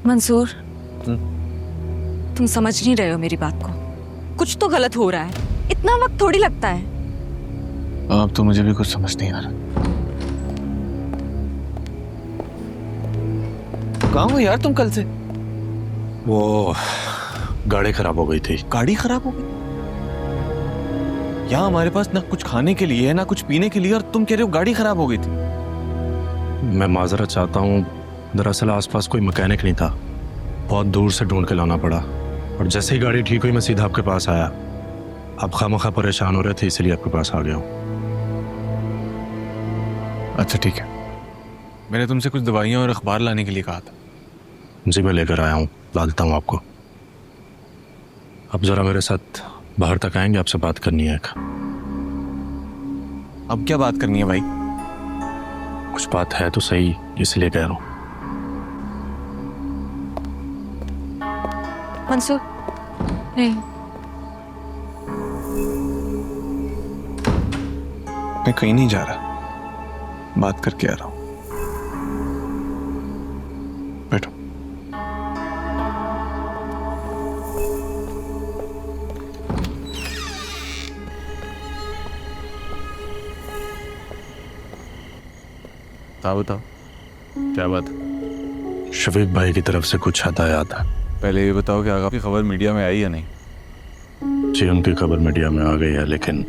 मंसूर, तुम समझ नहीं रहे हो मेरी बात को। कुछ तो गलत हो रहा है। इतना वक्त थोड़ी लगता है। अब तो मुझे भी कुछ समझ नहीं आ रहा। कहाँ हो यार तुम कल से? वो गाड़ी खराब हो गई थी। गाड़ी खराब हो गई? यहाँ हमारे पास ना कुछ खाने के लिए है ना कुछ पीने के लिए, और तुम कह रहे हो गाड़ी खराब हो गई थी। मैं माजरत चाहता हूँ, दरअसल आसपास कोई मैकेनिक नहीं था, बहुत दूर से ढूंढ के लाना पड़ा, और जैसे ही गाड़ी ठीक हुई मैं सीधा आपके पास आया। आप खामखा परेशान हो रहे थे इसलिए आपके पास आ गया हूँ। अच्छा ठीक है, मैंने तुमसे कुछ दवाइयाँ और अखबार लाने के लिए कहा था। जी मैं लेकर आया हूँ, ला देता हूँ आपको। अब जरा मेरे साथ बाहर तक आएंगे, आपसे बात करनी है एक। अब क्या बात करनी है भाई? कुछ बात है तो सही, इसलिए कह रहा हूँ। मंसूर, नहीं, मैं कहीं नहीं जा रहा, बात करके आ रहा हूँ। बैठो। बताओ क्या बात है? शफीक भाई की तरफ से कुछ हदायत है। पहले ये बताओ कि आगा की खबर मीडिया में आई या नहीं? जी उनकी खबर मीडिया में आ गई है, लेकिन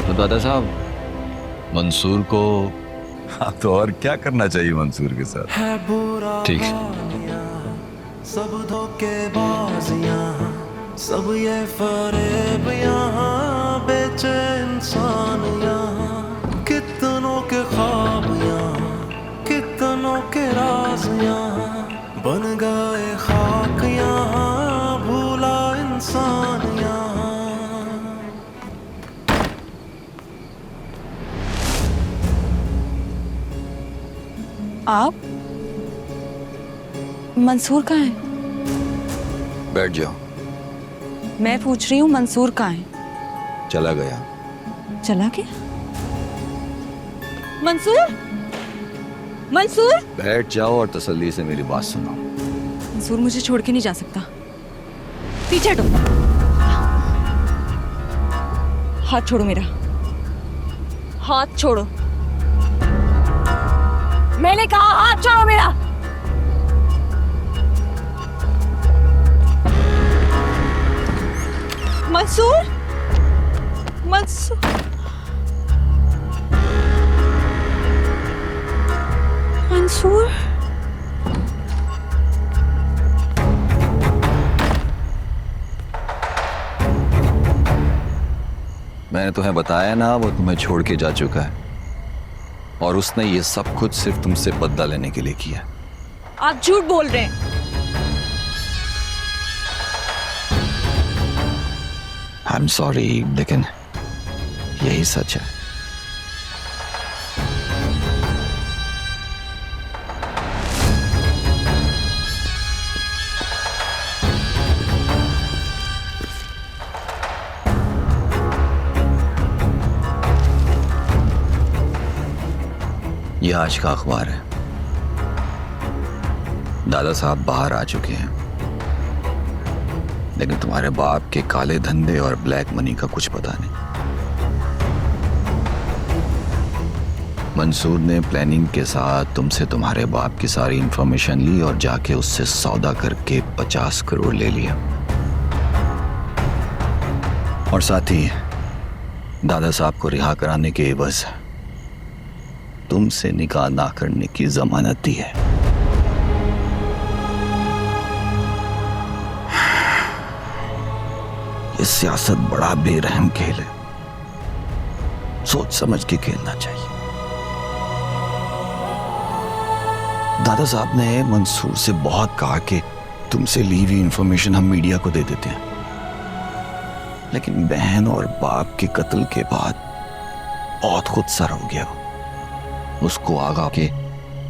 तो दादा साहब, मंसूर को हाँ तो और क्या करना चाहिए मंसूर के साथ? ठीक है। सब धोखेबाजियां, सब ये फरेब यहाँ, बेचे इंसान यहाँ, कितनों के ख्वाब यहाँ, कितनों के राज यहाँ, बन गए खाक यहाँ, भूला इंसान यहाँ। आप? मंसूर कहाँ है? बैठ जाओ। मैं पूछ रही हूँ मंसूर कहाँ है? चला गया। चला गया? मंसूर, मंसूर, बैठ जाओ और तसल्ली से मेरी बात सुनो। मंसूर मुझे छोड़ के नहीं जा सकता। पीछे हटो। हाथ छोड़ो मेरा, हाथ छोड़ो। मैंने कहा हाथ छोड़ो मेरा। मंसूर, मंसूर, मंसूर, मैंने तुम्हें बताया ना, वो तुम्हें छोड़ के जा चुका है, और उसने ये सब कुछ सिर्फ तुमसे बदला लेने के लिए किया। आप झूठ बोल रहे हैं। आई एम सॉरी, लेकिन यही सच है। यह आज का अखबार है। दादा साहब बाहर आ चुके हैं, लेकिन तुम्हारे बाप के काले धंधे और ब्लैक मनी का कुछ पता नहीं। मंसूर ने प्लानिंग के साथ तुमसे तुम्हारे बाप की सारी इंफॉर्मेशन ली और जाके उससे सौदा करके 50 करोड़ ले लिया, और साथ ही दादा साहब को रिहा कराने के एवज तुमसे निकाह ना करने की जमानत दी है। ये सियासत बड़ा बेरहम खेल है, सोच समझ के खेलना चाहिए। दादा साहब ने मंसूर से बहुत कहा कि तुमसे ली हुई इंफॉर्मेशन हम मीडिया को दे देते हैं, लेकिन बहन और बाप के कत्ल के बाद बहुत खुदसर हो गया। उसको आगा के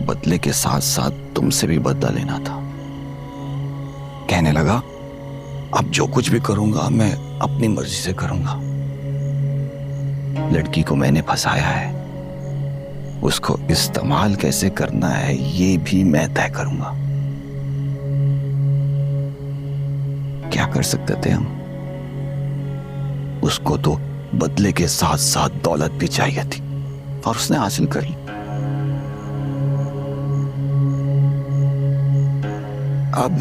बदले के साथ साथ तुमसे भी बदला लेना था। कहने लगा, अब जो कुछ भी करूंगा मैं अपनी मर्जी से करूंगा। लड़की को मैंने फंसाया है, उसको इस्तेमाल कैसे करना है ये भी मैं तय करूंगा। क्या कर सकते थे हम? उसको तो बदले के साथ साथ दौलत भी चाहिए थी और उसने हासिल कर ली। अब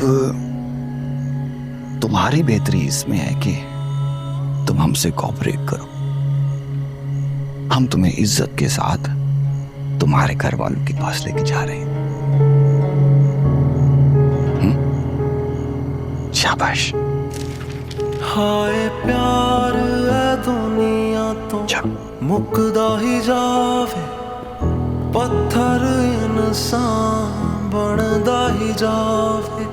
तुम्हारी बेहतरी इसमें है कि तुम हमसे कोऑपरेट करो। हम तुम्हें इज्जत के साथ तुम्हारे घर वालों के पास लेके जा रहे हैं। शाबाश। हाय प्यार है दुनिया तो मुकदा ही जावे, पत्थर इंसान बनदा ही जावे।